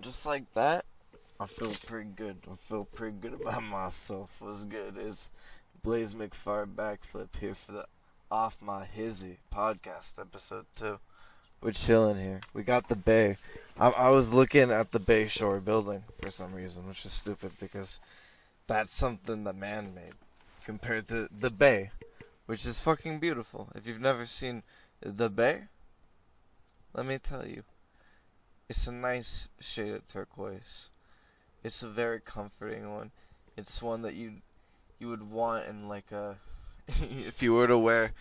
just like that, I feel pretty good. I feel pretty good about myself. What's good is Blaze McFirebackflip here for the Off My Hizzy podcast episode 2. We're chilling here. We got the bay. I was looking at the Bay Shore building for some reason, which is stupid because that's something the man made compared to the bay, which is fucking beautiful. If you've never seen the bay, let me tell you, it's a nice shade of turquoise. It's a very comforting one. It's one that you would want in like a if you were to wear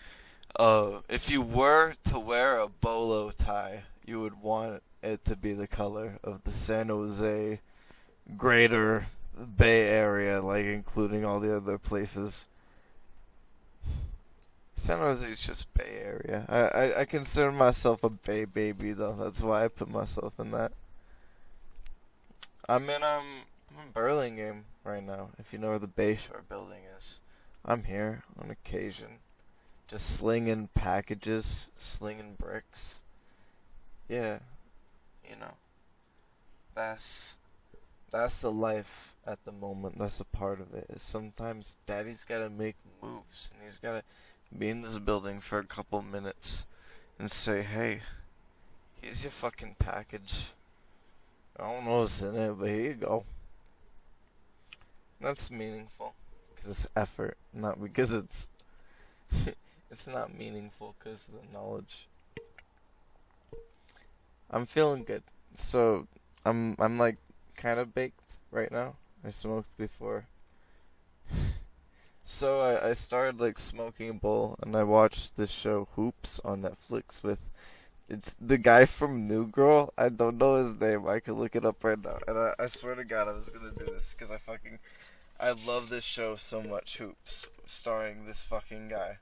a bolo tie, you would want it to be the color of the San Jose greater Bay Area, like including all the other places. San Jose is just Bay Area. I consider myself a Bay baby though. That's why I put myself in that. I'm in Burlingame right now. If you know where the Bayshore building is, I'm here on occasion, just slinging packages, slinging bricks. Yeah, that's the life at the moment. That's a part of it. Is sometimes Daddy's gotta make moves, and he's gotta be in this building for a couple minutes and say, "Hey, here's your fucking package. I don't know what's in it, but here you go." That's meaningful because it's effort, not because it's it's not meaningful because of the knowledge. I'm feeling good. So I'm like kind of baked right now. I smoked before. So I started like smoking a bowl, and I watched this show Hoops on Netflix with it's the guy from New Girl. I don't know his name. I can look it up right now. And I swear to God I was gonna do this because I love this show so much, Hoops, starring this fucking guy.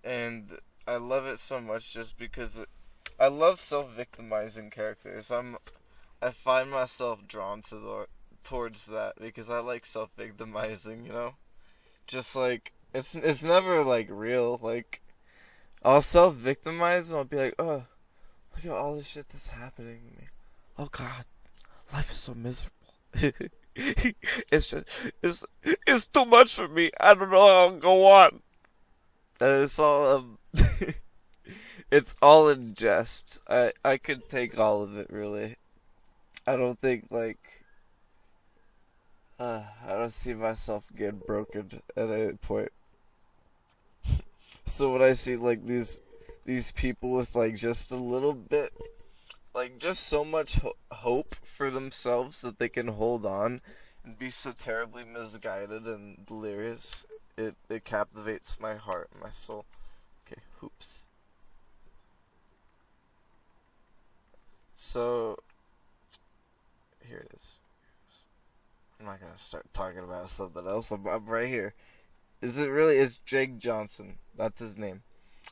And I love it so much just because I love self-victimizing characters. I find myself drawn towards that because I like self-victimizing, Just like it's never like real. Like I'll self-victimize and I'll be like, "Oh, look at all the shit that's happening to me. Oh God, life is so miserable." It's too much for me. I don't know how I'll go on. And it's all it's all in jest. I could take all of it really. I don't think I don't see myself getting broken at any point. So when I see like these people with like just a little bit, like just so much hope for themselves that they can hold on and be so terribly misguided and delirious, it captivates my heart and my soul. Okay, Hoops. So here it is. I'm not gonna start talking about something else. I'm right here. It's Jake Johnson. That's his name.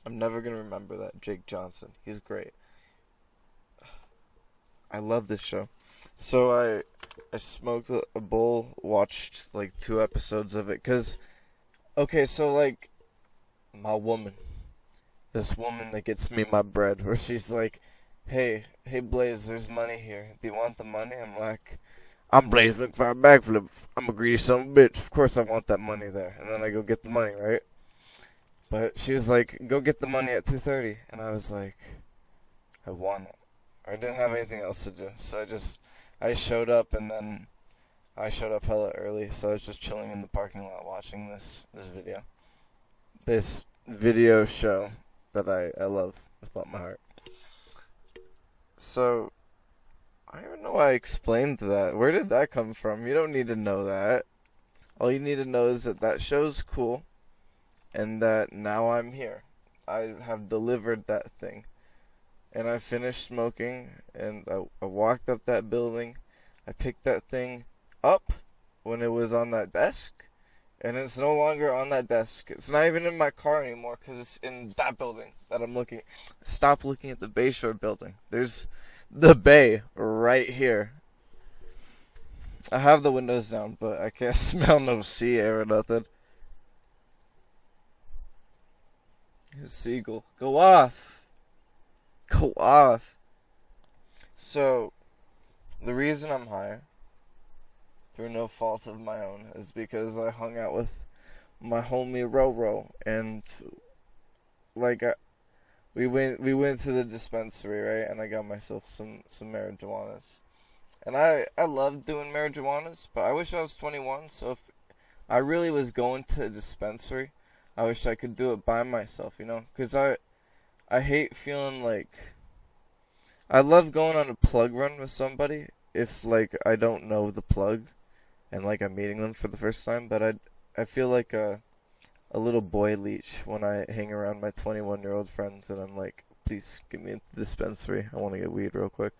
I'm never gonna remember that. Jake Johnson. He's great. I love this show. So I smoked a bowl, watched like 2 episodes of it. Okay, so like, my woman. This woman that gets me my bread, where she's like, hey Blaze, there's money here. Do you want the money? I'm like, I'm Blaze McFirebackflip. I'm a greedy son of a bitch. Of course I want that money there. And then I go get the money, right? But she was like, go get the money at 2:30. And I was like, I want it. I didn't have anything else to do. So I showed up, and then I showed up hella early. So I was just chilling in the parking lot watching this video. This video show that I love with all my heart. So I don't even know why I explained that. Where did that come from? You don't need to know that. All you need to know is that show's cool, and that now I'm here. I have delivered that thing. And I finished smoking, and I walked up that building. I picked that thing up when it was on that desk, and it's no longer on that desk. It's not even in my car anymore because it's in that building that I'm looking. Stop looking at the Bayshore building. There's the bay right here. I have the windows down, but I can't smell no sea air or nothing. Seagull, go off. Go off. So the reason I'm high, through no fault of my own, is because I hung out with my homie Roro, and like we went to the dispensary, right? And I got myself some marijuanas. And I love doing marijuanas, but I wish I was 21. So if I really was going to a dispensary, I wish I could do it by myself, you know? Because I hate feeling like I love going on a plug run with somebody if like I don't know the plug and like I'm meeting them for the first time, but I feel like a little boy leech when I hang around my 21-year-old friends and I'm like, please get me into the dispensary. I want to get weed real quick.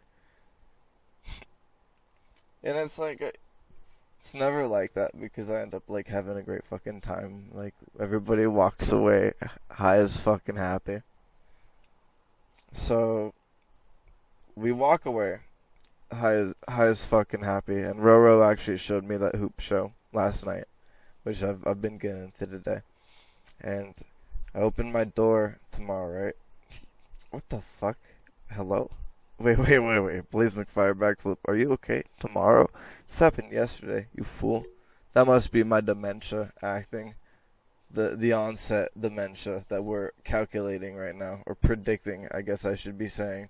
And it's like it's never like that because I end up like having a great fucking time. Like everybody walks away high as fucking happy. So we walk away high as fucking happy, and Roro actually showed me that hoop show last night, which I've been getting into today. And I opened my door tomorrow, right? What the fuck? Hello? Wait. Please McFirebackflip. Are you okay? Tomorrow? This happened yesterday, you fool. That must be my dementia acting. The onset dementia that we're calculating right now, or predicting, I guess I should be saying.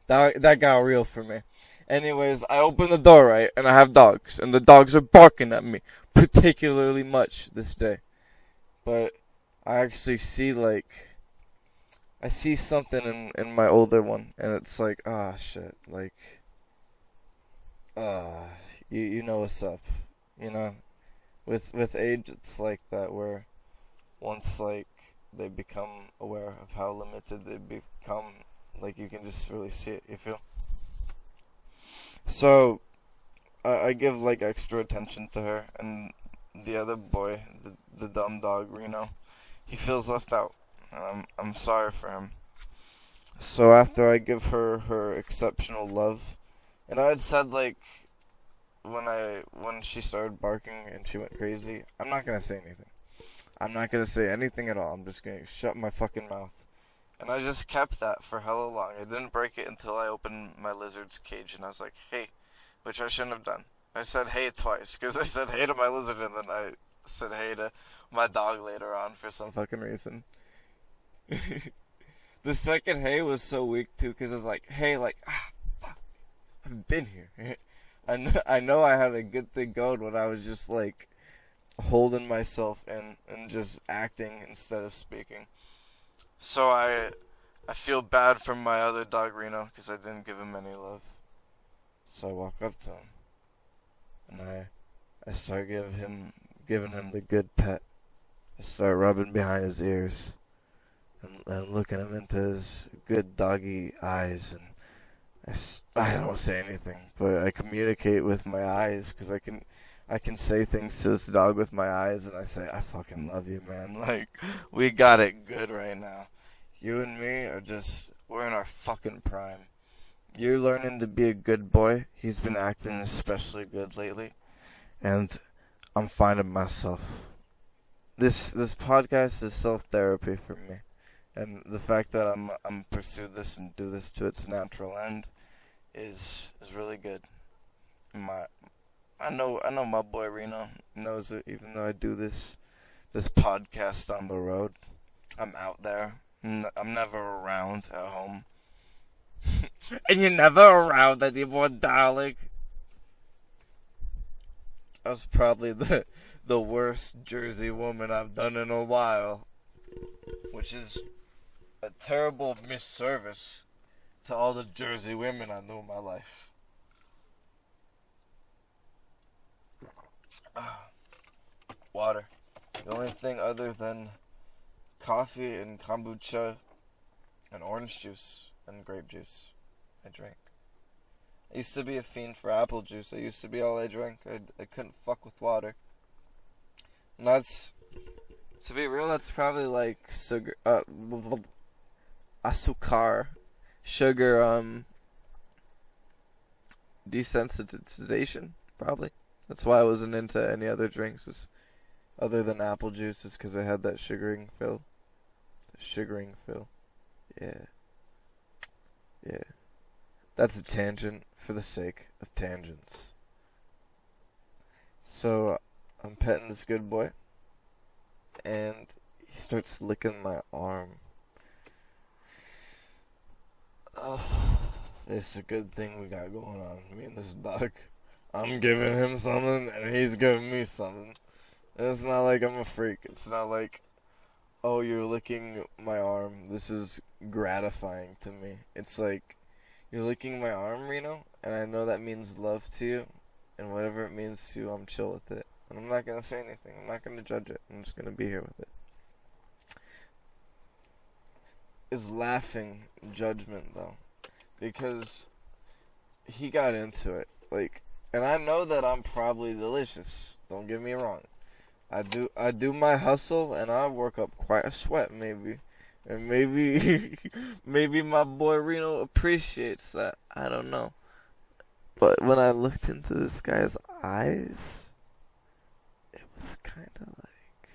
That got real for me. Anyways, I open the door, right, and I have dogs, and the dogs are barking at me particularly much this day. But I actually see I see something in my older one, and it's like, ah, shit, like, you know what's up, you know? With age, it's like that, where once, like, they become aware of how limited they become, like, you can just really see it, you feel? So, I give, like, extra attention to her, and the other boy, the dumb dog, Reno, he feels left out, and I'm sorry for him. So after I give her exceptional love, and I had said, like, when she started barking and she went crazy, I'm not gonna say anything. I'm not gonna say anything at all. I'm just gonna shut my fucking mouth. And I just kept that for hella long. I didn't break it until I opened my lizard's cage, and I was like, hey, which I shouldn't have done. I said hey twice, because I said hey to my lizard, and then I said hey to my dog later on for some fucking reason. The second hey was so weak, too, because I was like, hey, like, fuck, I've been here. I know I had a good thing going when I was just, like, holding myself in and just acting instead of speaking. So I feel bad for my other dog, Reno, because I didn't give him any love. So I walk up to him, and I start giving him the good pet. I start rubbing behind his ears and looking him into his good doggy eyes, and I don't say anything, but I communicate with my eyes, because I can say things to this dog with my eyes, and I say, I fucking love you, man. Like, we got it good right now. You and me we're in our fucking prime. You're learning to be a good boy. He's been acting especially good lately, and I'm finding myself. This podcast is self-therapy for me. And the fact that I'm pursue this and do this to its natural end is really good. I know my boy Reno knows it, even though I do this podcast on the road. I'm out there. I'm never around at home. And you're never around anymore, darling. That was probably the worst Jersey woman I've done in a while, which is a terrible misservice to all the Jersey women I knew in my life. Water. The only thing other than coffee and kombucha and orange juice and grape juice I drink. I used to be a fiend for apple juice. That used to be all I drank. I couldn't fuck with water. And that's, to be real, that's probably like sugar, azúcar, sugar, desensitization, probably. That's why I wasn't into any other drinks other than apple juice, is because I had that sugaring feel. Yeah. That's a tangent for the sake of tangents. So, I'm petting this good boy, and he starts licking my arm. It's a good thing we got going on, me and this dog. I'm giving him something, and he's giving me something. And it's not like I'm a freak. It's not like, oh, you're licking my arm. This is gratifying to me. It's like, you're licking my arm, Reno, and I know that means love to you, and whatever it means to you, I'm chill with it. And I'm not going to say anything. I'm not going to judge it. I'm just going to be here with it. Is laughing judgment, though, because he got into it. Like, and I know that I'm probably delicious. Don't get me wrong. I do my hustle, and I work up quite a sweat, maybe. And maybe, maybe my boy Reno appreciates that. I don't know. But when I looked into this guy's eyes, it was kind of like,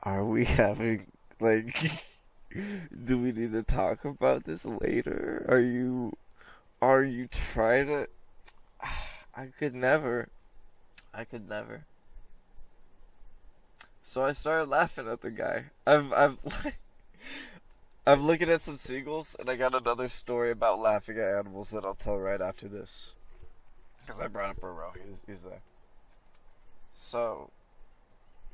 are we having, like, do we need to talk about this later? Are you trying to, I could never. So I started laughing at the guy. I'm looking at some seagulls, and I got another story about laughing at animals that I'll tell right after this. Because I brought up Burrow. He's there. So,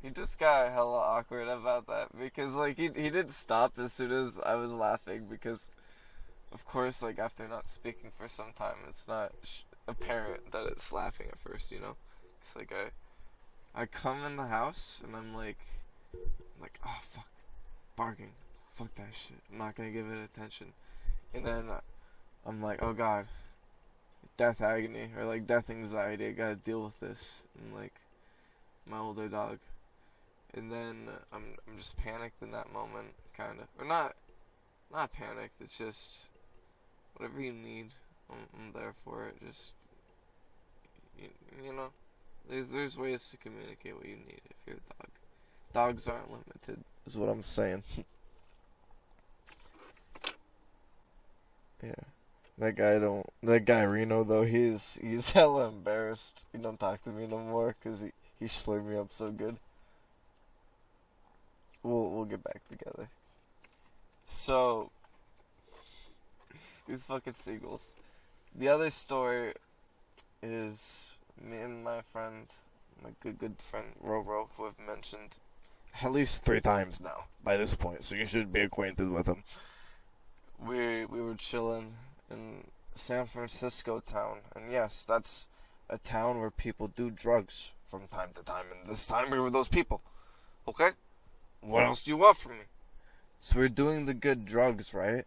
he just got hella awkward about that. Because, like, he didn't stop as soon as I was laughing. Because, of course, like, after not speaking for some time, it's not apparent that it's laughing at first, you know? It's like, I come in the house, and I'm like, oh, fuck, barking. Fuck that shit. I'm not gonna give it attention. And then I'm like, oh god, death agony, or like death anxiety. I gotta deal with this. And like my older dog. And then I'm just panicked in that moment, kinda. Or not panicked. It's just whatever you need. I'm there for it. Just you know, there's ways to communicate what you need if you're a dog. Dogs aren't limited, is what I'm saying. Yeah. That guy Reno, though, he's hella embarrassed. He don't talk to me no more because he slurred me up so good. We'll get back together. So, these fucking seagulls. The other story is me and my friend, my good friend Roro, who I've mentioned at least 3 times now by this point, so you should be acquainted with him. We were chilling in San Francisco town, and yes, that's a town where people do drugs from time to time, and this time we were those people. Okay? What else do you want from me? So we're doing the good drugs, right?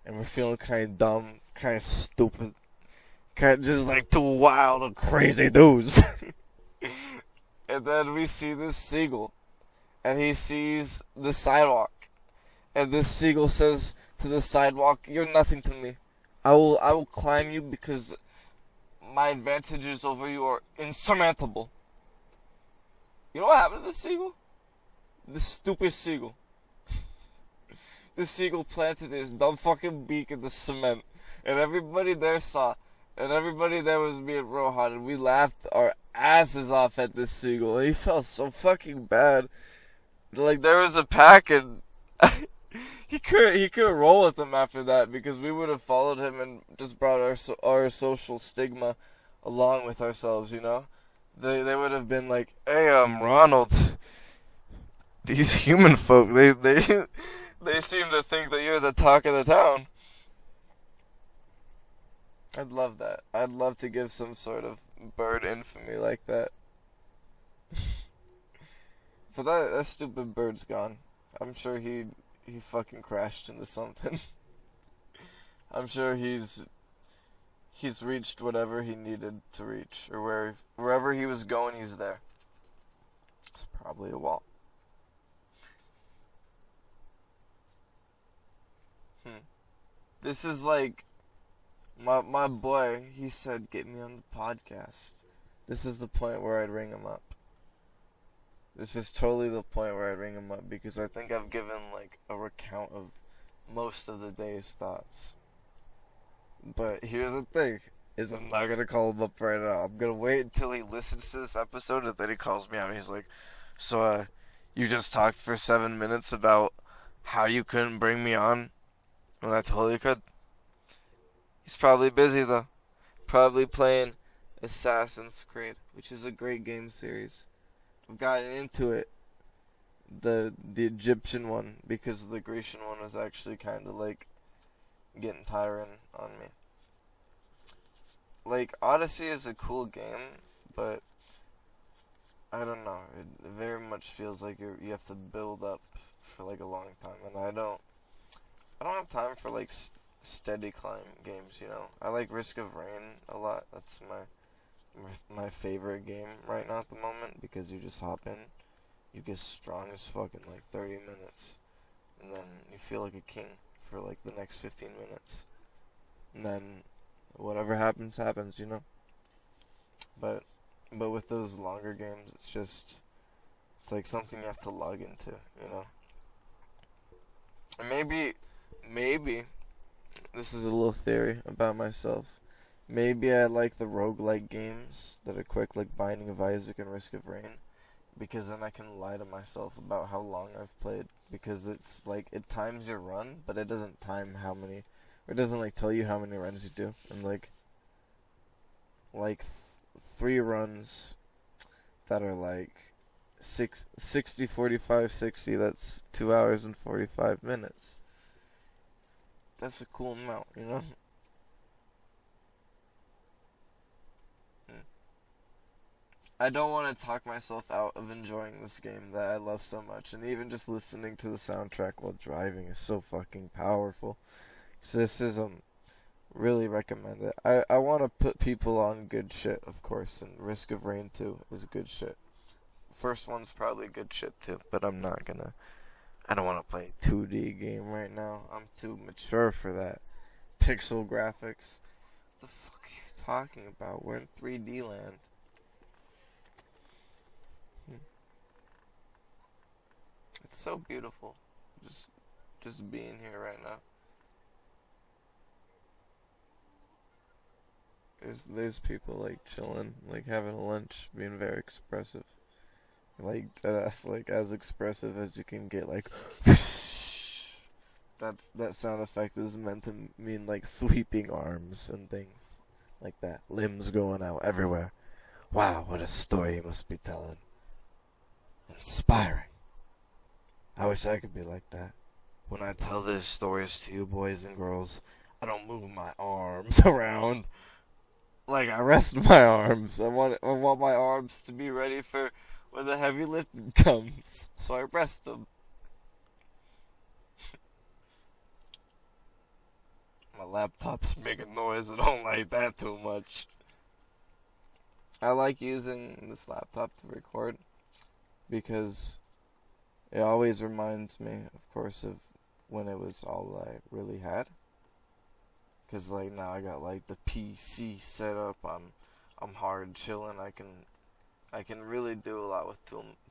And we're feeling kind of dumb, kind of stupid, kind of just like 2 wild and crazy dudes. And then we see this seagull, and he sees the sidewalk, and this seagull says to the sidewalk, "You're nothing to me. I will climb you because my advantages over you are insurmountable." You know what happened to this seagull? This stupid seagull. This seagull planted his dumb fucking beak in the cement, and everybody there saw, and everybody there was me and Rohan, and we laughed our asses off at this seagull. And he felt so fucking bad. Like there was a pack, and he couldn't roll with him after that because we would have followed him and just brought our social stigma along with ourselves. You know, they would have been like, "Hey, Ronald, these human folk, they seem to think that you're the talk of the town." I'd love that. I'd love to give some sort of bird infamy like that. But that stupid bird's gone. I'm sure he fucking crashed into something. I'm sure he's reached whatever he needed to reach, or wherever he was going, he's there. It's probably a wall. This is like my boy. He said, "Get me on the podcast." This is the point where I'd ring him up. This is totally the point where I'd ring him up because I think I've given like a recount of most of the day's thoughts. But here's the thing, is I'm not gonna call him up right now. I'm gonna wait until he listens to this episode and then he calls me out and he's like, so you just talked for 7 minutes about how you couldn't bring me on when I totally could. He's probably busy though. Probably playing Assassin's Creed, which is a great game series. I've gotten into it, the Egyptian one, because the Grecian one was actually kind of like getting tiring on me. Like, Odyssey is a cool game, but I don't know. It very much feels like you have to build up for like a long time, and I don't have time for like steady climb games. You know, I like Risk of Rain a lot. That's my favorite game right now at the moment, because you just hop in, you get strong as fuck in like 30 minutes, and then you feel like a king for like the next 15 minutes, and then whatever happens, happens, you know. But with those longer games, it's like something you have to log into, you know. And maybe this is a little theory about myself. Maybe I like the roguelike games that are quick, like Binding of Isaac and Risk of Rain, because then I can lie to myself about how long I've played, because it's like it times your run, but it doesn't time how many, or it doesn't like tell you how many runs you do. And like 3 runs that are like 60, 45, 60, that's 2 hours and 45 minutes. That's a cool amount, you know? I don't want to talk myself out of enjoying this game that I love so much, and even just listening to the soundtrack while driving is so fucking powerful. So this is really recommend it. I want to put people on good shit, of course, and Risk of Rain 2 is good shit. First one's probably good shit too, but I don't want to play a 2D game right now. I'm too mature for that. Pixel graphics. What the fuck are you talking about? We're in 3D land. It's so beautiful. Just being here right now. There's people like chilling, like having lunch, being very expressive. Like that's like as expressive as you can get. Like that sound effect is meant to mean like sweeping arms and things like that. Limbs going out everywhere. Wow, what a story you must be telling. Inspiring. I wish I could be like that. When I tell these stories to you boys and girls, I don't move my arms around. Like, I rest my arms. I want my arms to be ready for when the heavy lifting comes. So I rest them. My laptop's making noise. I don't like that too much. I like using this laptop to record because it always reminds me, of course, of when it was all I really had. Cause like now I got like the PC set up. I'm hard chilling. I can really do a lot with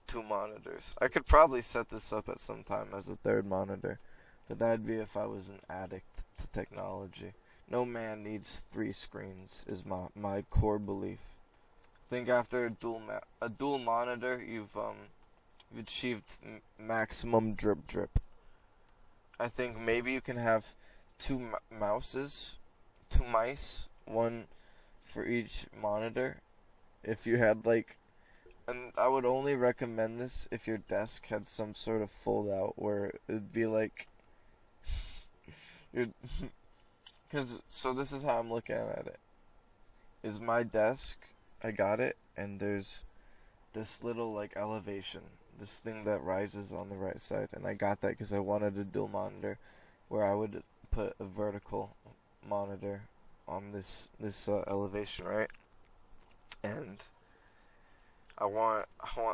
two monitors. I could probably set this up at some time as a third monitor, but that'd be if I was an addict to technology. No man needs 3 screens is my core belief. I think after a dual monitor, you've achieved maximum drip. I think maybe you can have 2 mice, one for each monitor. If you had like, and I would only recommend this if your desk had some sort of fold out where it'd be like, so this is how I'm looking at it. Is my desk, I got it, and there's this little like elevation, this thing that rises on the right side, and I got that because I wanted a dual monitor where I would put a vertical monitor on this elevation, right? And I want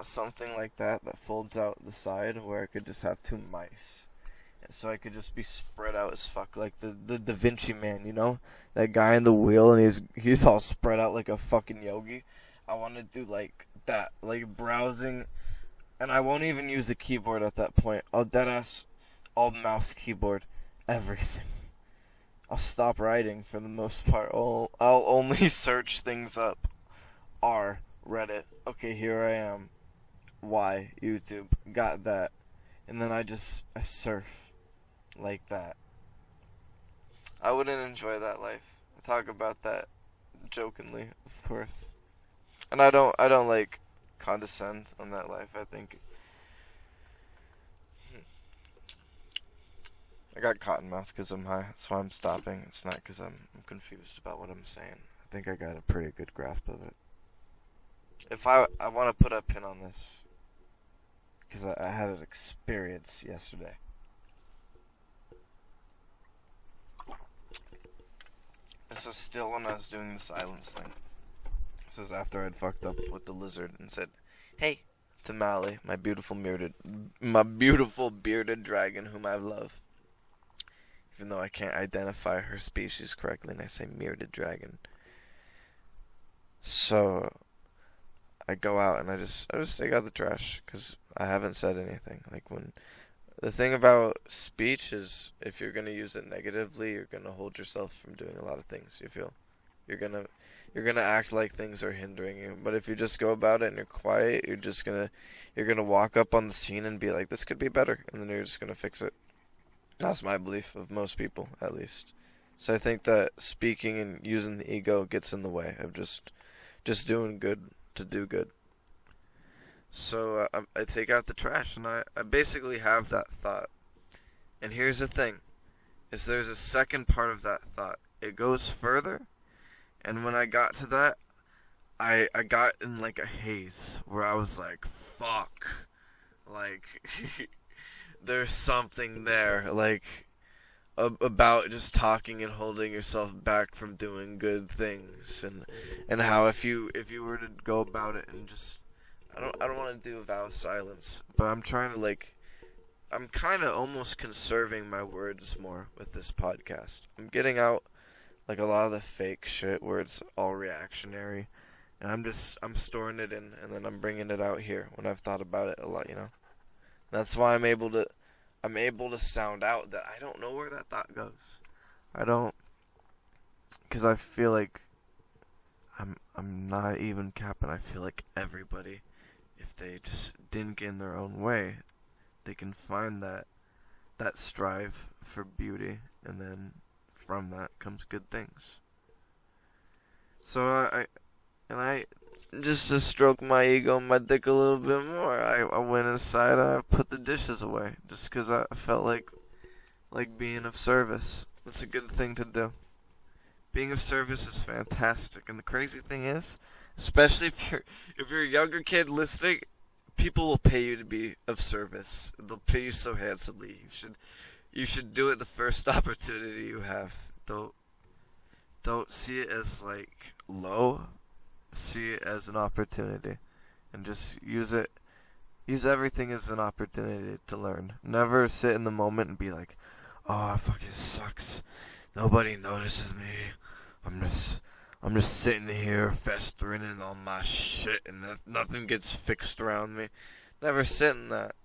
something like that folds out the side where I could just have 2 mice. And so I could just be spread out as fuck, like the Da Vinci Man, you know? That guy in the wheel, and he's all spread out like a fucking yogi. I want to do like that, like browsing, and I won't even use a keyboard at that point. I'll deadass all mouse, keyboard, everything. I'll stop writing for the most part. I'll only search things up. R, Reddit. Okay, here I am. Y, YouTube. Got that. And then I surf like that. I wouldn't enjoy that life. I talk about that jokingly, of course. And I don't like condescend on that life. I think I got cotton mouth because I'm high. That's why I'm stopping. It's not because I'm confused about what I'm saying. I think I got a pretty good grasp of it. If I want to put a pin on this because I had an experience yesterday. This was still when I was doing the silence thing. This was after I'd fucked up with the lizard and said, "Hey," to Mally, my beautiful bearded dragon whom I love. Even though I can't identify her species correctly and I say bearded dragon. So I go out and I just take out the trash because I haven't said anything. Like the thing about speech is if you're gonna use it negatively, you're gonna hold yourself from doing a lot of things. You feel you're gonna act like things are hindering you. But if you just go about it and you're quiet, you're gonna walk up on the scene and be like, this could be better, and then you're just gonna fix it. That's my belief of most people, at least. So I think that speaking and using the ego gets in the way of just doing good to do good. So I take out the trash and I basically have that thought. And here's the thing, is there's a second part of that thought. It goes further, and when I got to that, I got in like a haze where I was like, fuck. Like, there's something there, like, about just talking and holding yourself back from doing good things, and how if you were to go about it and just, I don't want to do a vow of silence, but I'm trying to, like, I'm kind of almost conserving my words more with this podcast. I'm getting out, like, a lot of the fake shit where it's all reactionary, and I'm storing it in, and then I'm bringing it out here when I've thought about it a lot, you know? That's why I'm able to sound out that I don't know where that thought goes. I don't, because I feel like I'm not even capping. I feel like everybody, if they just didn't get in their own way, they can find that strive for beauty, and then from that comes good things. So I just to stroke my ego and my dick a little bit more, I went inside and I put the dishes away just because I felt like being of service. It's a good thing to do. Being of service is fantastic, and the crazy thing is, especially if you're a younger kid listening, people will pay you to be of service. They'll pay you so handsomely. You should do it the first opportunity you have. Don't see it as like low. See it as an opportunity, and just use it. Use everything as an opportunity to learn. Never sit in the moment and be like, "Oh, it fucking sucks. Nobody notices me. I'm just sitting here festering in all my shit, and nothing gets fixed around me." Never sit in that.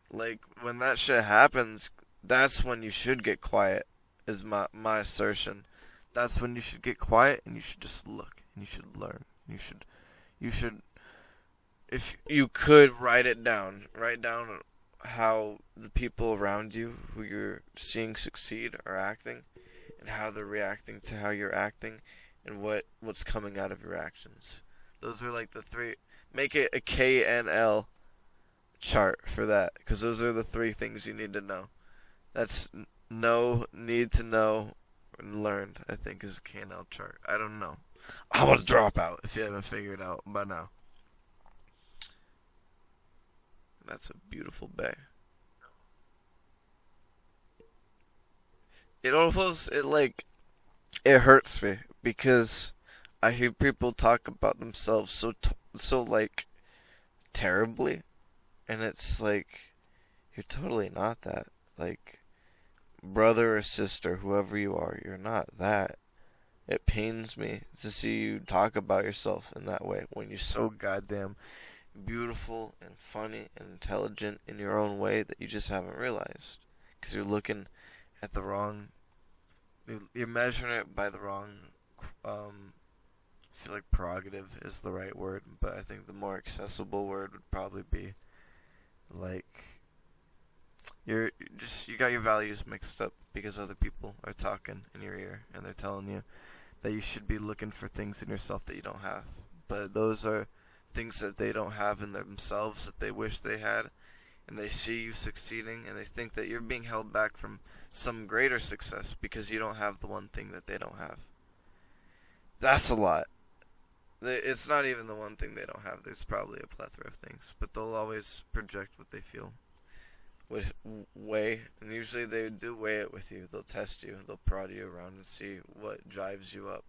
Like, when that shit happens, that's when you should get quiet. Is my assertion. That's when you should get quiet, and you should just look. And you should learn. You should, if you could, write it down. Write down how the people around you who you're seeing succeed are acting, and how they're reacting to how you're acting, and what's coming out of your actions. Those are like the three. Make it a KNL chart for that, because those are the three things you need to know. That's know, need to know, and learned, I think, is a KNL chart. I don't know. I want to drop out if you haven't figured it out by now. That's a beautiful bay. It hurts me because I hear people talk about themselves so like terribly, and it's like, you're totally not that. Like, brother or sister, whoever you are, you're not that. It pains me to see you talk about yourself in that way when you're so goddamn beautiful and funny and intelligent in your own way that you just haven't realized. Because you're looking at the wrong you're measuring it by the wrong. I feel like prerogative is the right word, but I think the more accessible word would probably be like you got your values mixed up because other people are talking in your ear and they're telling you that you should be looking for things in yourself that you don't have. But those are things that they don't have in themselves that they wish they had, and they see you succeeding and they think that you're being held back from some greater success because you don't have the one thing that they don't have. That's a lot. It's not even the one thing they don't have. There's probably a plethora of things, but they'll always project what they feel would weigh, and usually they do weigh it with you. They'll test you, they'll prod you around and see what drives you up.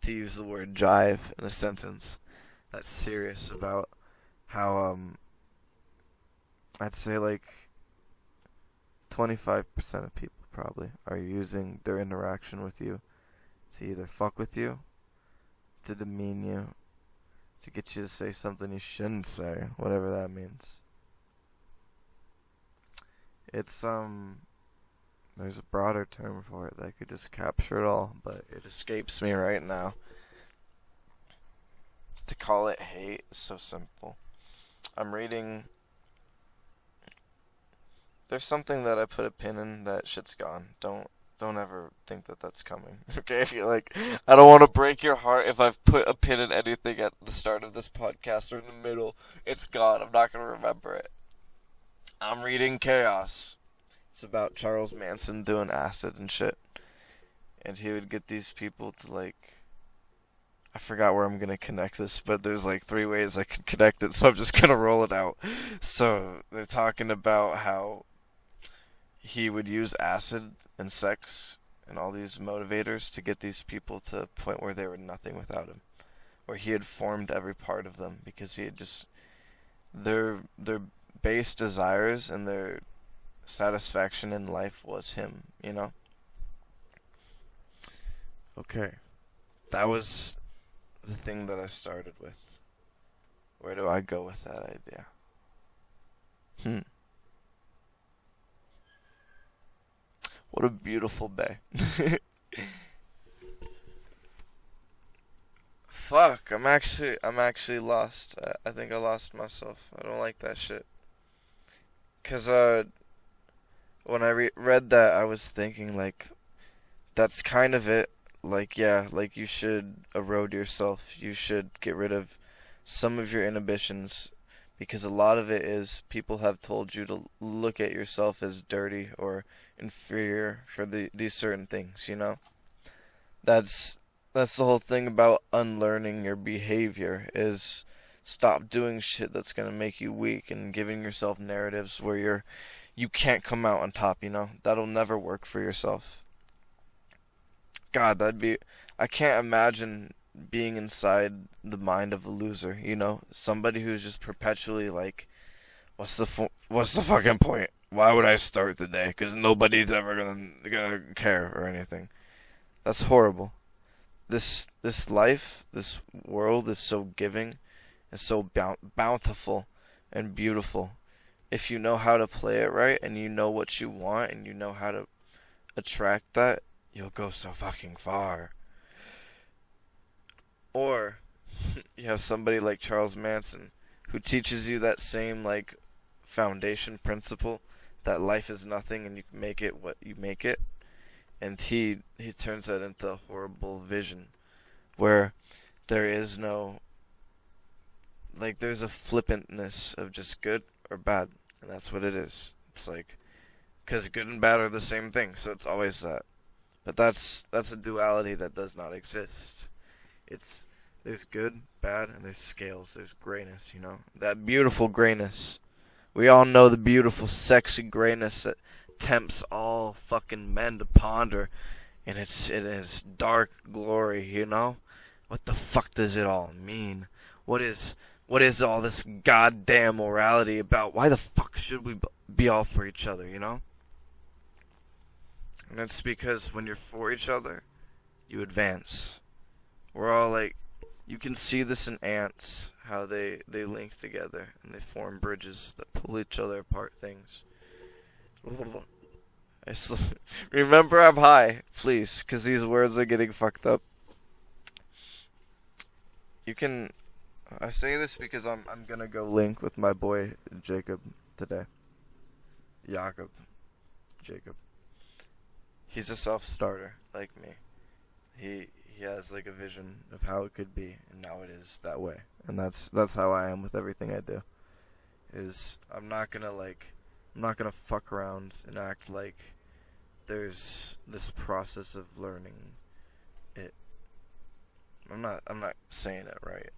To use the word jive in a sentence that's serious about how I'd say like 25% of people probably are using their interaction with you to either fuck with you, to demean you, to get you to say something you shouldn't say, whatever that means. It's there's a broader term for it that could just capture it all, but it escapes me right now. To call it hate is so simple. I'm reading. There's something that I put a pin in, that shit's gone. Don't ever think that that's coming. Okay? Like, I don't want to break your heart if I've put a pin in anything at the start of this podcast or in the middle. It's gone. I'm not going to remember it. I'm reading Chaos. It's about Charles Manson doing acid and shit. And he would get these people to, like, I forgot where I'm going to connect this, but there's like 3 ways I could connect it, so I'm just going to roll it out. So they're talking about how he would use acid and sex and all these motivators to get these people to a point where they were nothing without him, where he had formed every part of them because he had just their base desires and their satisfaction in life was him, you know? Okay. That was the thing that I started with. Where do I go with that idea? What a beautiful bay. Fuck, I'm actually lost. I think I lost myself. I don't like that shit. 'Cause when I read that, I was thinking like, that's kind of it. Like, yeah, like you should erode yourself. You should get rid of some of your inhibitions, because a lot of it is people have told you to look at yourself as dirty or inferior for these certain things, you know? That's the whole thing about unlearning your behavior, is stop doing shit that's going to make you weak and giving yourself narratives where you can't come out on top, you know? That'll never work for yourself. God, I can't imagine being inside the mind of a loser, you know? Somebody who's just perpetually like, what's the fucking point? Why would I start the day? Because nobody's ever gonna care or anything. That's horrible. This life, this world is so giving and so bountiful and beautiful. If you know how to play it right and you know what you want and you know how to attract that, you'll go so fucking far. Or you have somebody like Charles Manson who teaches you that same like foundation principle that life is nothing and you can make it what you make it, and he turns that into a horrible vision where there is no, like, there's a flippantness of just good or bad, and that's what it is. It's like, because good and bad are the same thing, so it's always that. But that's a duality that does not exist. There's good, bad, and there's scales. There's grayness, you know? That beautiful grayness. We all know the beautiful, sexy grayness that tempts all fucking men to ponder in its dark glory, you know? What the fuck does it all mean? What is all this goddamn morality about? Why the fuck should we be all for each other, you know? And it's because when you're for each other, you advance. We're all like, you can see this in ants, how they link together and they form bridges that pull each other apart things. Remember, I'm high, please, because these words are getting fucked up. You can. I say this because I'm gonna go link with my boy Jacob today. Jacob. Jacob. He's a self-starter like me. He has like a vision of how it could be, and now it is that way. And that's how I am with everything I do. I'm not gonna fuck around and act like there's this process of learning it. I'm not saying it right.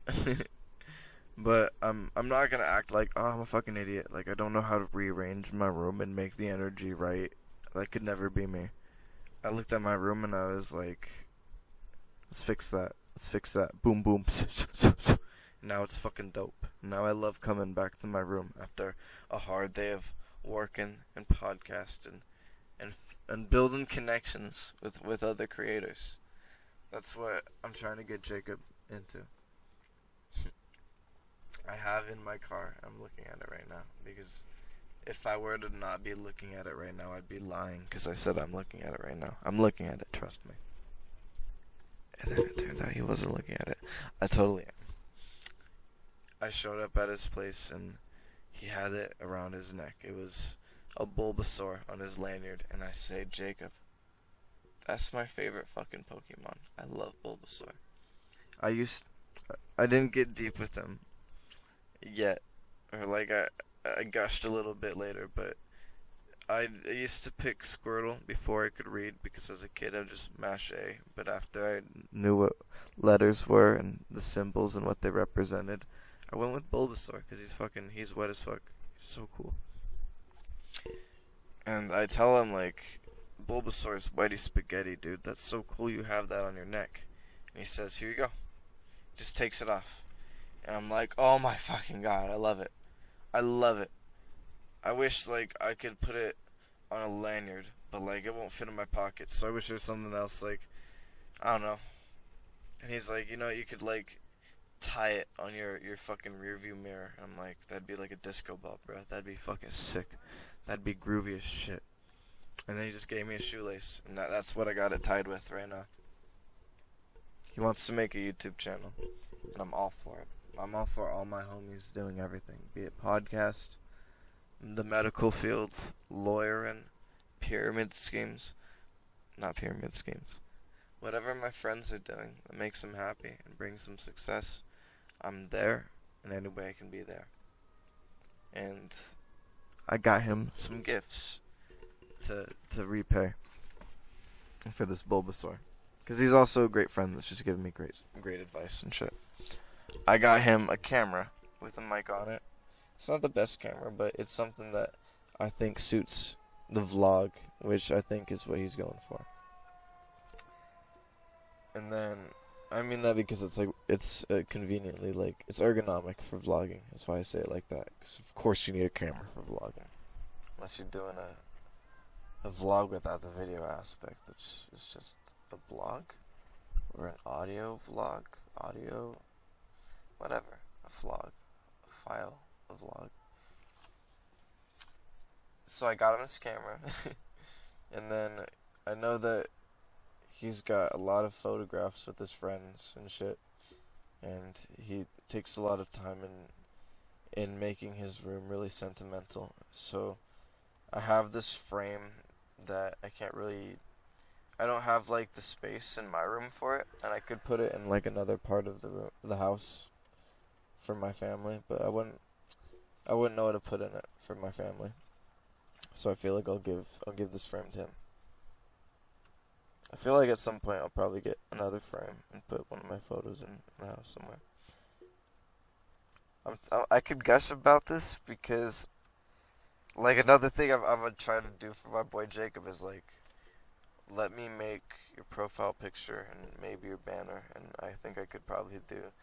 But I'm not gonna act like, oh, I'm a fucking idiot. Like, I don't know how to rearrange my room and make the energy right. That could never be me. I looked at my room and I was like, let's fix that. Let's fix that. Boom, boom. Now it's fucking dope. Now I love coming back to my room after a hard day of working and podcasting and building connections with other creators. That's what I'm trying to get Jacob into. I have in my car. I'm looking at it right now because if I were to not be looking at it right now, I'd be lying because I said I'm looking at it right now. I'm looking at it, trust me. And then it turned out he wasn't looking at it. I totally am. I showed up at his place and he had it around his neck. It was a Bulbasaur on his lanyard, and I say, Jacob, that's my favorite fucking Pokemon. I love Bulbasaur. I didn't get deep with him yet, or like I gushed a little bit later, but I used to pick Squirtle before I could read because as a kid I would just mash A, but after I knew what letters were and the symbols and what they represented, I went with Bulbasaur because he's wet as fuck. He's so cool. And I tell him, like, Bulbasaur's whitey spaghetti, dude. That's so cool you have that on your neck. And he says, here you go. Just takes it off. And I'm like, oh my fucking god, I love it. I love it. I wish, like, I could put it on a lanyard, but, like, it won't fit in my pocket. So I wish there was something else, like, I don't know. And he's like, you know, you could, like, tie it on your fucking rearview mirror. I'm like, that'd be like a disco ball, bro. That'd be fucking sick. That'd be groovy as shit. And then he just gave me a shoelace, and that's what I got it tied with right now. He wants to make a YouTube channel, and I'm all for it. I'm all for all my homies doing everything, be it podcast, the medical field, lawyering, pyramid schemes. Not pyramid schemes. Whatever my friends are doing that makes them happy and brings them success, I'm there in any way I can be there. And I got him some gifts to repay for this Bulbasaur. Because he's also a great friend that's just giving me great advice and shit. I got him a camera with a mic on it. It's not the best camera, but it's something that I think suits the vlog, which I think is what he's going for. And then, I mean that because it's conveniently, like, it's ergonomic for vlogging. That's why I say it like that. Because of course you need a camera for vlogging. Unless you're doing a vlog without the video aspect, which is just a blog. Or an audio vlog. Audio, whatever. A vlog. A file. A vlog. So I got him this camera. And then I know that he's got a lot of photographs with his friends and shit, and he takes a lot of time in making his room really sentimental. So I have this frame that I don't have like the space in my room for it, and I could put it in like another part of the house for my family, but I wouldn't know what to put in it for my family. So I feel like I'll give this frame to him. I feel like at some point I'll probably get another frame and put one of my photos in the house somewhere. I could gush about this because, like, another thing I'm gonna try to do for my boy Jacob is, like, let me make your profile picture and maybe your banner, and I think I could probably do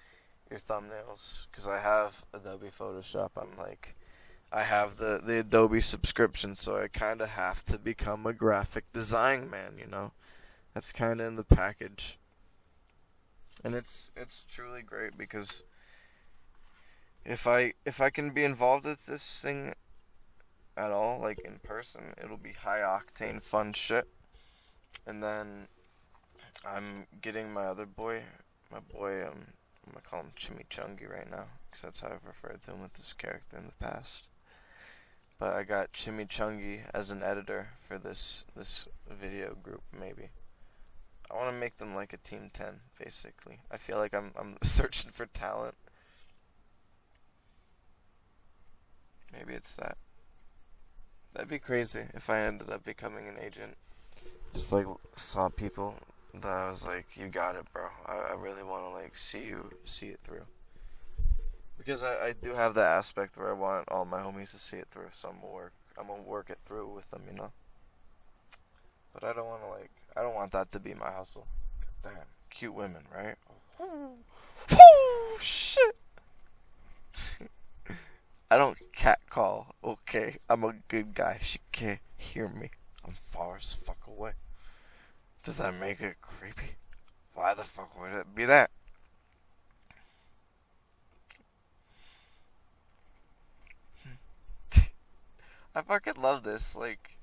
your thumbnails, because I have Adobe Photoshop. I have the Adobe subscription, so I kind of have to become a graphic design man, you know? That's kind of in the package. And it's truly great because if I can be involved with this thing at all, like in person, it'll be high octane fun shit. And then I'm getting my other boy, I'm gonna call him Chimichungi right now, because that's how I've referred to him with this character in the past. But I got Chimichungi as an editor for this video group, maybe. I want to make them like a Team 10, basically. I feel like I'm searching for talent. Maybe it's that. That'd be crazy if I ended up becoming an agent. Just like saw people that I was like, you got it, bro. I really want to like see it through. Because I do have that aspect where I want all my homies to see it through, so I'm gonna work it through with them, you know. But I don't want that to be my hustle. Damn, cute women, right? Woo, shit. I don't catcall, okay? I'm a good guy. She can't hear me. I'm far as fuck away. Does that make it creepy? Why the fuck would it be that? I fucking love this, like...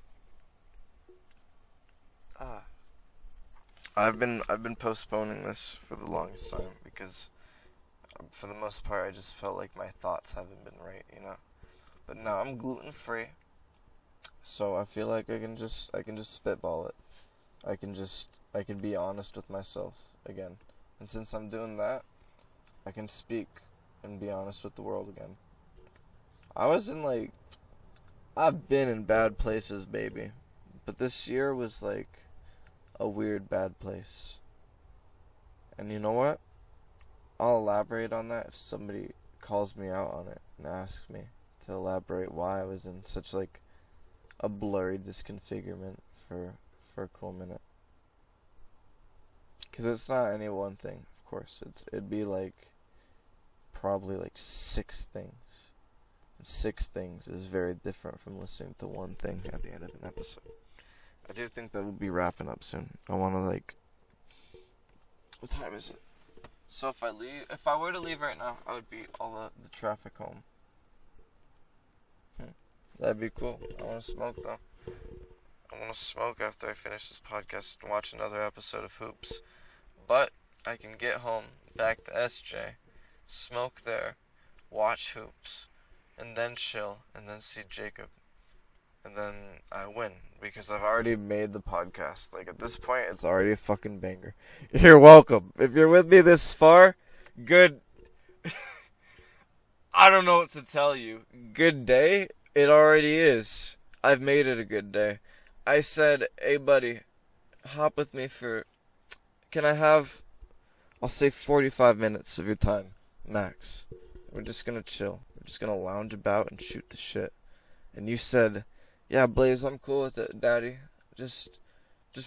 I've been postponing this for the longest time because for the most part I just felt like my thoughts haven't been right, you know. But now I'm gluten free, so I feel like I can just spitball it. I can be honest with myself again. And since I'm doing that, I can speak and be honest with the world again. I've been in bad places, baby. But this year was like a weird bad place. And you know what? I'll elaborate on that if somebody calls me out on it and asks me to elaborate why I was in such like a blurry disconfigurement for a cool minute. Because it's not any one thing, of course. It'd be like probably like 6 things. And 6 things is very different from listening to one thing at the end of an episode. I do think that we'll be wrapping up soon. I want to like... What time is it? So if I were to leave right now, I would beat all the traffic home. That'd be cool. I want to smoke though. I want to smoke after I finish this podcast and watch another episode of Hoops. But I can get home, back to SJ, smoke there, watch Hoops, and then chill, and then see Jacob. And then I win, because I've already made the podcast. Like, at this point, it's already a fucking banger. You're welcome. If you're with me this far, good... I don't know what to tell you. Good day? It already is. I've made it a good day. I said, hey buddy, hop with me for... Can I have... I'll say 45 minutes of your time, max. We're just gonna chill. We're just gonna lounge about and shoot the shit. And you said... Yeah, Blaze, I'm cool with it, Daddy. Just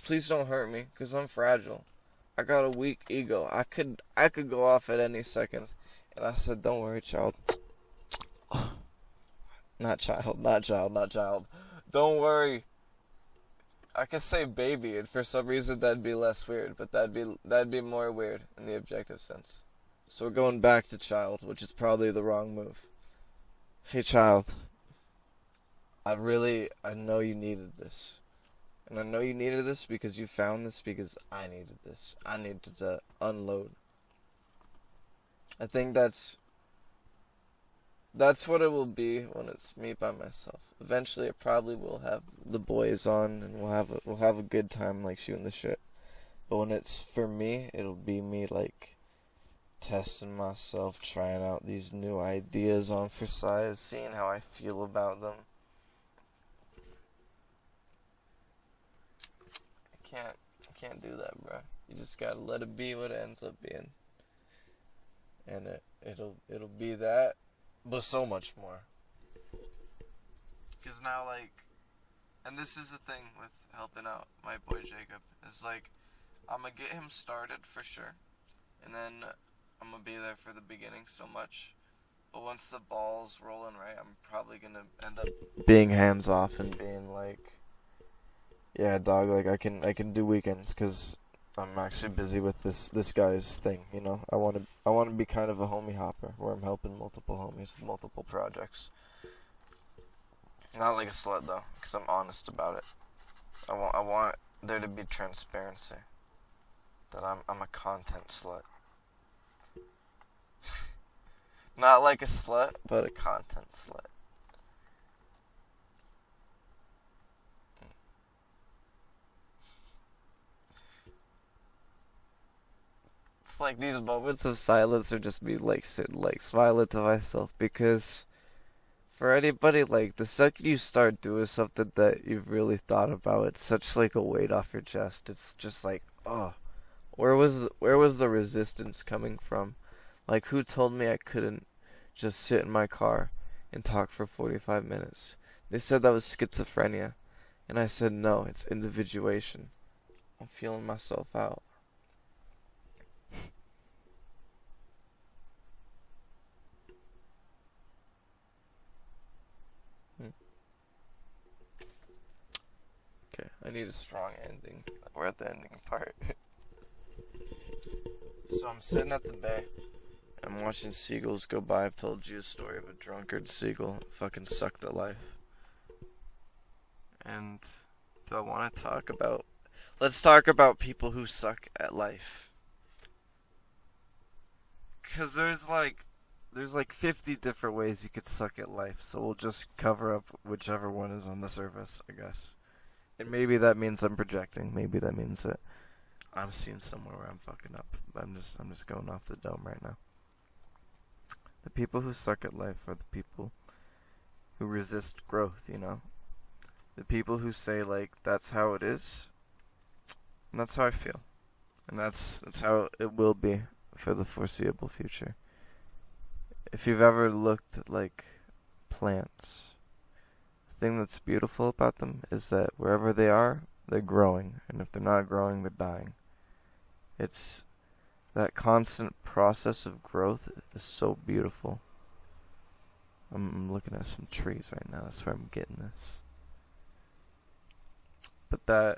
please don't hurt me, 'cause I'm fragile. I got a weak ego. I could go off at any second. And I said, don't worry, child. Not child. Don't worry. I could say baby, and for some reason that'd be less weird, but that'd be more weird in the objective sense. So we're going back to child, which is probably the wrong move. Hey, child. I know you needed this. And I know you needed this because you found this because I needed this. I needed to unload. I think that's what it will be when it's me by myself. Eventually, I probably will have the boys on, and we'll have a good time, like, shooting the shit. But when it's for me, it'll be me, like, testing myself, trying out these new ideas on for size, seeing how I feel about them. I can't do that, bro. You just gotta let it be what it ends up being. And it'll be that, but so much more. Because now, like, and this is the thing with helping out my boy Jacob, is like, I'm gonna get him started for sure, and then I'm gonna be there for the beginning so much. But once the ball's rolling right, I'm probably gonna end up being hands off and being like, yeah, dog, like I can do weekends because I'm actually busy with this guy's thing, you know. I want to be kind of a homie hopper where I'm helping multiple homies with multiple projects. Not like a slut though, because I'm honest about it. I want there to be transparency. That I'm a content slut. Not like a slut, but a content slut. It's like these moments of silence are just me like sitting like smiling to myself, because for anybody, like the second you start doing something that you've really thought about, it's such like a weight off your chest. It's just like, oh, where was the resistance coming from? Like, who told me I couldn't just sit in my car and talk for 45 minutes? They said that was schizophrenia, and I said no, it's individuation. I'm feeling myself out. Okay, I need a strong ending. We're at the ending part. So I'm sitting at the bay. I'm watching seagulls go by. I've told you a story of a drunkard seagull fucking sucked at life. And do I want to talk about... Let's talk about people who suck at life. Because there's like 50 different ways you could suck at life. So we'll just cover up whichever one is on the surface, I guess. And maybe that means I'm projecting. Maybe that means that I'm seeing somewhere where I'm fucking up. I'm just going off the dome right now. The people who suck at life are the people who resist growth, you know? The people who say, like, that's how it is. And that's how I feel. And that's how it will be for the foreseeable future. If you've ever looked at, like, plants, the thing that's beautiful about them is that wherever they are, they're growing. And if they're not growing, they're dying. It's that constant process of growth is so beautiful. I'm looking at some trees right now. That's where I'm getting this. But that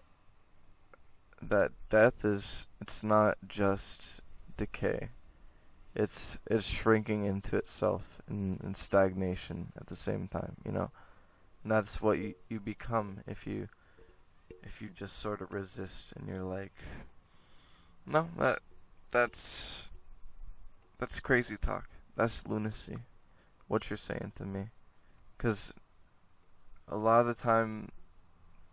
death is, it's not just decay. It's shrinking into itself and stagnation at the same time, you know? And that's what you become if you just sort of resist and you're like, no, that's crazy talk. That's lunacy. What you're saying to me. 'Cause a lot of the time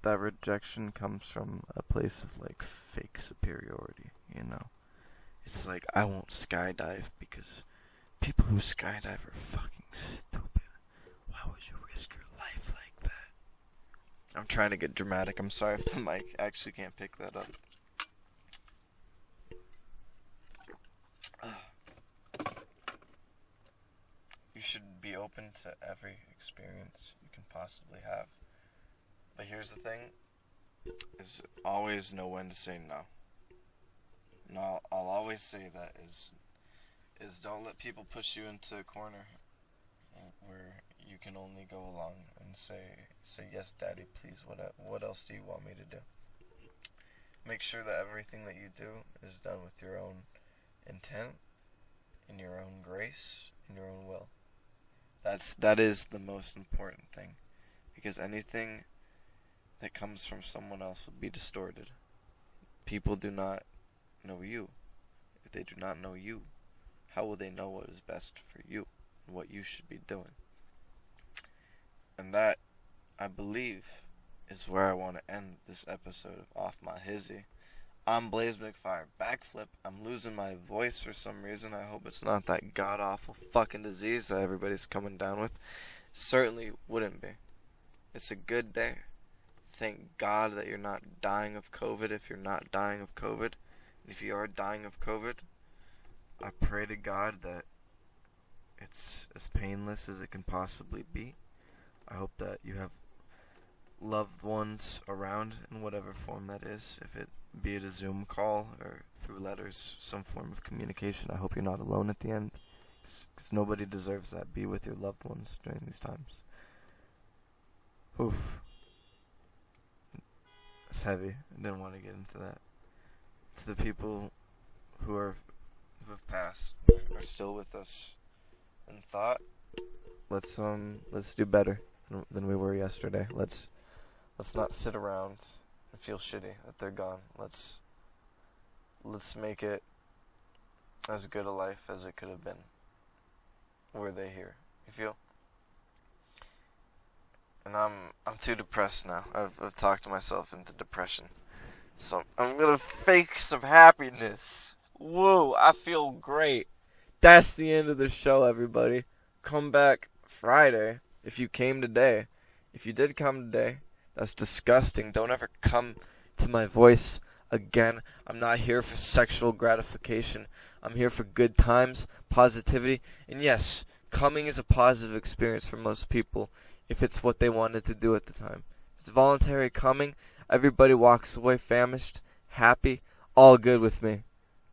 that rejection comes from a place of like fake superiority, you know? It's like, I won't skydive because people who skydive are fucking stupid. Why would you risk your life like that? I'm trying to get dramatic. I'm sorry if the mic actually can't pick that up. You should be open to every experience you can possibly have. But here's the thing, is always know when to say no. And I'll always say that is don't let people push you into a corner where you can only go along and say yes, daddy, please, what else do you want me to do? Make sure that everything that you do is done with your own intent, in your own grace, in your own will. That is the most important thing, because anything that comes from someone else will be distorted. People do not know you. If they do not know you, how will they know what is best for you and what you should be doing? And that, I believe, is where I want to end this episode of Off My Hizzy. I'm McFirebackflip. I'm losing my voice for some reason. I hope it's not that god-awful fucking disease that everybody's coming down with. Certainly wouldn't be. It's a good day. Thank God that you're not dying of COVID if you're not dying of COVID. And if you are dying of COVID, I pray to God that it's as painless as it can possibly be. I hope that you have loved ones around in whatever form that is, if it be it a Zoom call or through letters, some form of communication. I hope you're not alone at the end, because nobody deserves that. Be with your loved ones during these times. Oof. It's heavy. I didn't want to get into that. It's the people who have passed, are still with us in thought. Let's do better. than we were yesterday. Let's not sit around and feel shitty that they're gone. Let's make it as good a life as it could have been. Were they here? You feel? And I'm too depressed now. I've talked myself into depression. So I'm gonna fake some happiness. Woo, I feel great. That's the end of the show, everybody. Come back Friday if you came today. If you did come today, that's disgusting. Don't ever come to my voice again. I'm not here for sexual gratification. I'm here for good times, positivity, and yes, coming is a positive experience for most people if it's what they wanted to do at the time. If it's voluntary coming, everybody walks away famished, happy, all good with me.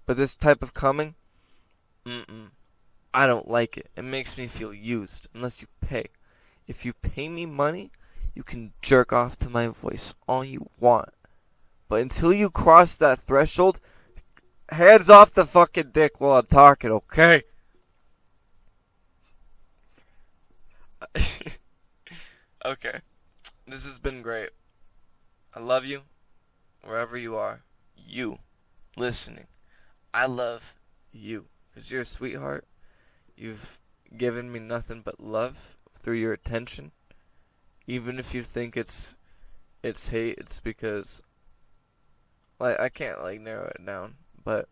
But this type of coming, I don't like it. It makes me feel used, unless you pay. If you pay me money, you can jerk off to my voice all you want. But until you cross that threshold, hands off the fucking dick while I'm talking, okay? Okay. This has been great. I love you, wherever you are. You, listening. I love you, because you're a sweetheart. You've given me nothing but love through your attention. Even if you think it's hate, it's because, like, I can't, like, narrow it down. But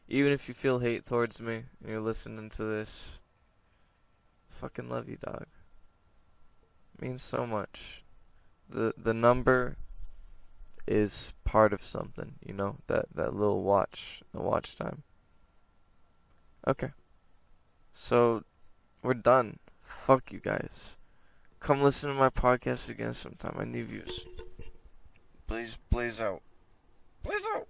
even if you feel hate towards me and you're listening to this, I fucking love you, dog. It means so much. The number is part of something, you know, that little watch, the watch time. Okay. So, we're done. Fuck you guys. Come listen to my podcast again sometime. I need views. Please, blaze out. Blaze out!